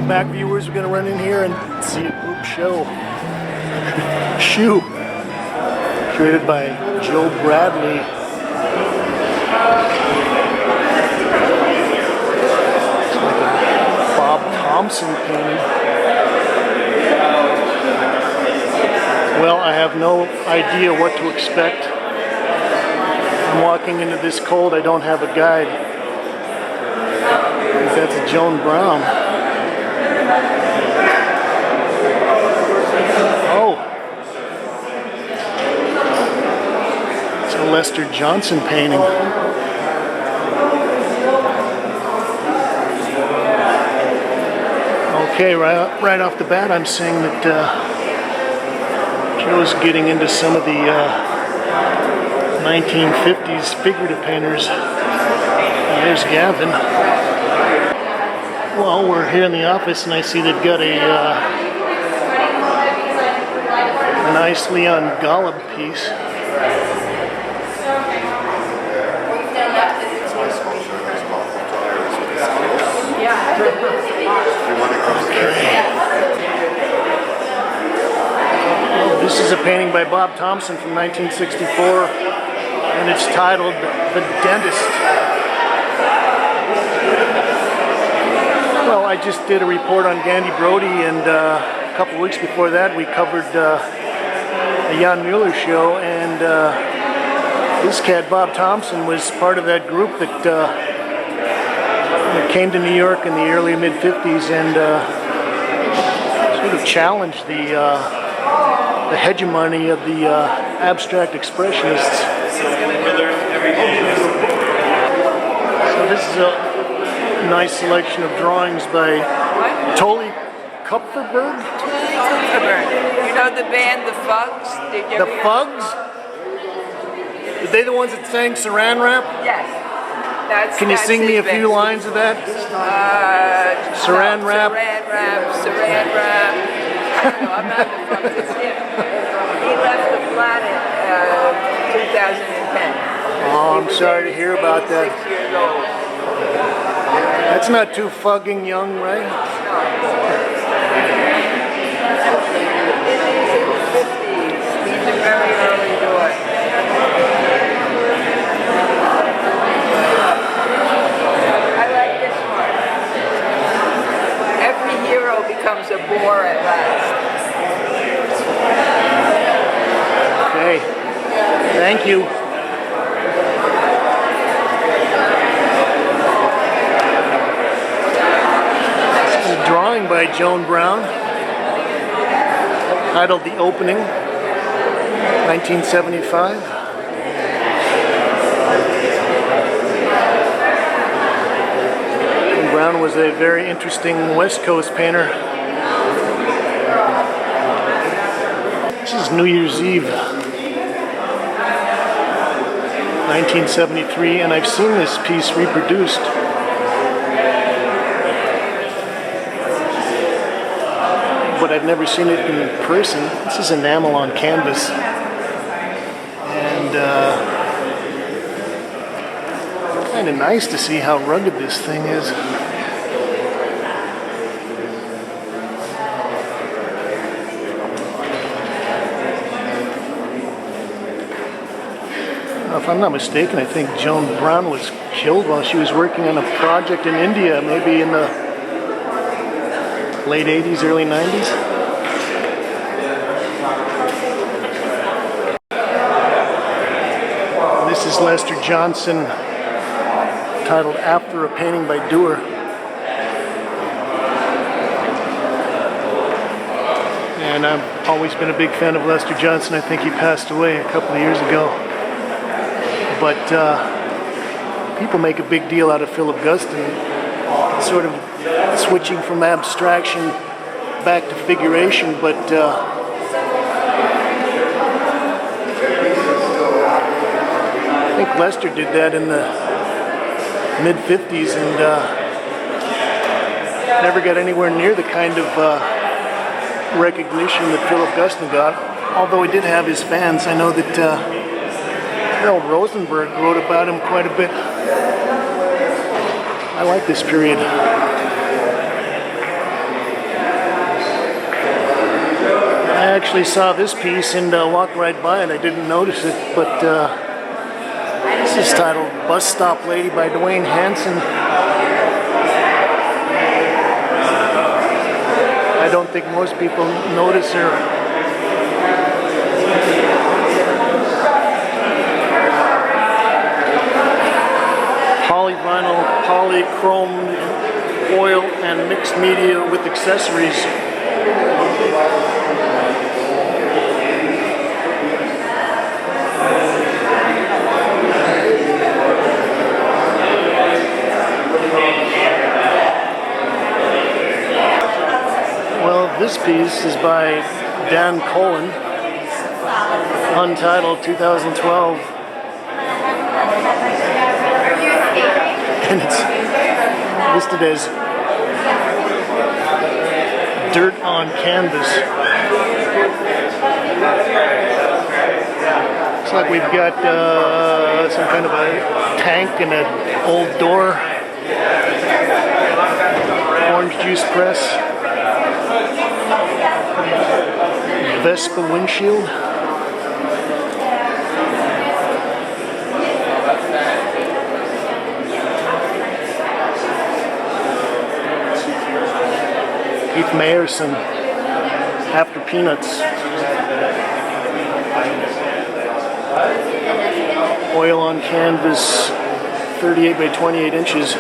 Welcome back, viewers. We're going to run in here and see a group shoe created by Joe Bradley. It's like a Bob Thompson painting. Well, I have no idea what to expect. I'm walking into this cold. I don't have a guide. That's a Joan Brown. Oh, it's a Lester Johnson painting. Okay, right off the bat, I'm seeing that Joe's getting into some of the 1950s figurative painters. There's Gavin. Well, we're here in the office, and I see they've got a nice Leon Golub piece. Oh, this is a painting by Bob Thompson from 1964, and it's titled "The Dentist." Well, I just did a report on Gandhi Brody, and a couple weeks before that we covered a Jan Mueller show, and this cat, Bob Thompson, was part of that group that came to New York in the early mid-50s and sort of challenged the hegemony of the abstract expressionists. So this is a nice selection of drawings by Tolly Kupferberg. You know the band, the Fugs? The Fugs? Are they the ones that sang Saran Wrap? Yes. Can you sing me a few lines of that? Saran Wrap? Saran Wrap. I don't know, I'm not the Fugs, it's him. He left the planet 2010. Oh, I'm sorry to hear about that. 6 years old. That's not too fucking young, right? In the 50s, he's a very early boy. I like this one. Every hero becomes a bore at last. Okay. Thank you. Drawing by Joan Brown, titled "The Opening," 1975. And Brown was a very interesting West Coast painter. This is New Year's Eve, 1973, and I've seen this piece reproduced. But I've never seen it in person. This is enamel on canvas. And kind of nice to see how rugged this thing is. If I'm not mistaken, I think Joan Brown was killed while she was working on a project in India, maybe in the late 80s, early 90s. This is Lester Johnson, titled "After a Painting by Dewar." And I've always been a big fan of Lester Johnson. I think he passed away a couple of years ago. But people make a big deal out of Philip Guston, sort of switching from abstraction back to figuration, but I think Lester did that in the mid-50s and never got anywhere near the kind of recognition that Philip Guston got, although he did have his fans. I know that Carroll Rosenberg wrote about him quite a bit. I like this period. actually saw this piece and walked right by it. I didn't notice it, but this is titled Bus Stop Lady by Dwayne Hansen. I don't think most people notice her. Polyvinyl, polychrome, oil, and mixed media with accessories. Well, this piece is by Dan Colen, Untitled 2012. And it's listed as dirt on canvas. Looks like we've got some kind of a tank and an old door. Orange juice press. Vespa windshield. Mayerson, After Peanuts. Oil on canvas, 38 by 28 inches.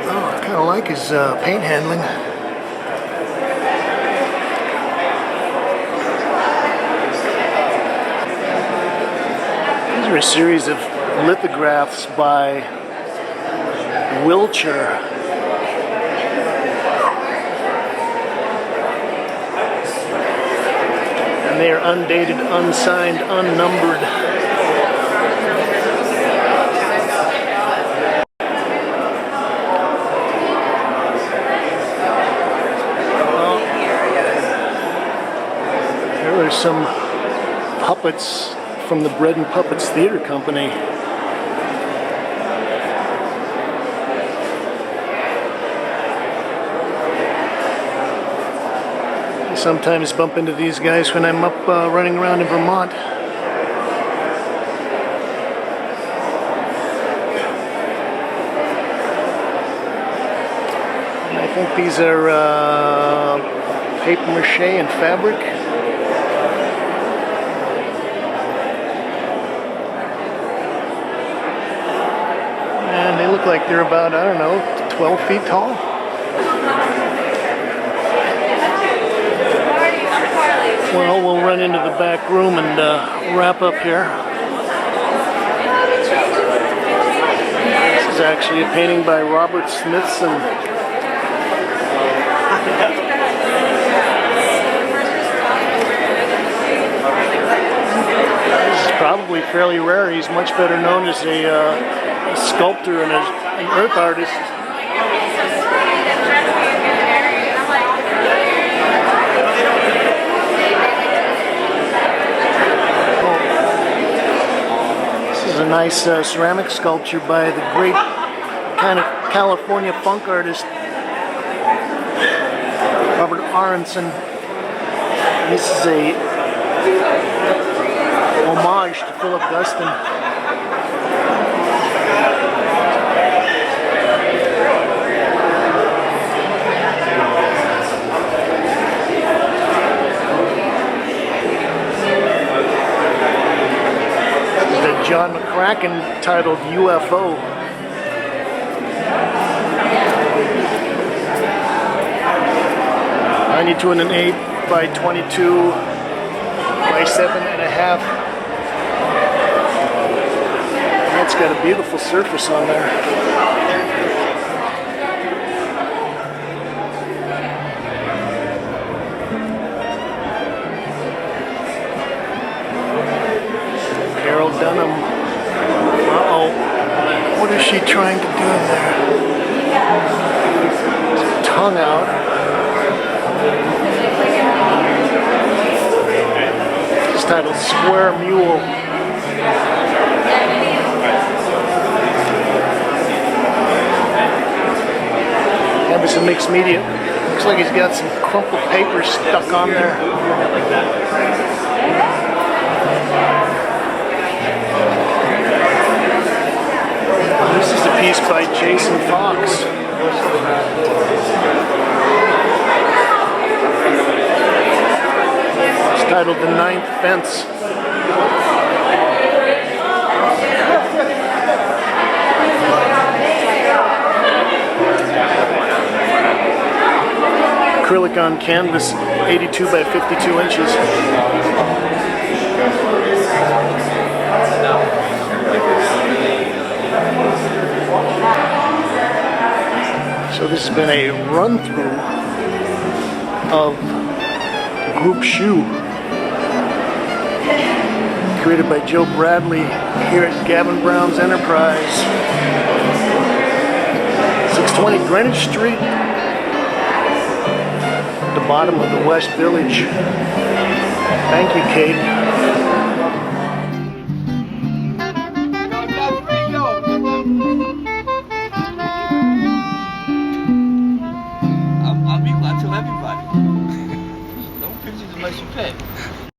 Oh, I kind of like his paint handling. A series of lithographs by Wiltshire. And they are undated, unsigned, unnumbered. Well, there are some puppets from the Bread and Puppets Theater Company. I sometimes bump into these guys when I'm up running around in Vermont. And I think these are paper mache and fabric. Look like they're about, I don't know, 12 feet tall. Well, we'll run into the back room and wrap up here. This is actually a painting by Robert Smithson. This is probably fairly rare. He's much better known as a sculptor and an earth artist. This is a nice ceramic sculpture by the great kind of California funk artist Robert Aronson. This is a homage to Philip Guston. John McCracken titled UFO. (92 1/8 by 22 by 7.5). That's got a beautiful surface on there. Carroll, Dunham. Uh-oh. What is she trying to do there? Tongue out. It's titled Square Mule. Canvas and mixed media. Looks like he's got some crumpled paper stuck on there. This is a piece by Jason Fox. It's titled The Ninth Fence. Acrylic on canvas, 82 by 52 inches. So this has been a run-through of the group Shoe, created by Joe Bradley here at Gavin Brown's Enterprise, 620 Greenwich Street, at the bottom of the West Village. Thank you, Kate. I'll be glad to everybody. Don't pictures of my pay.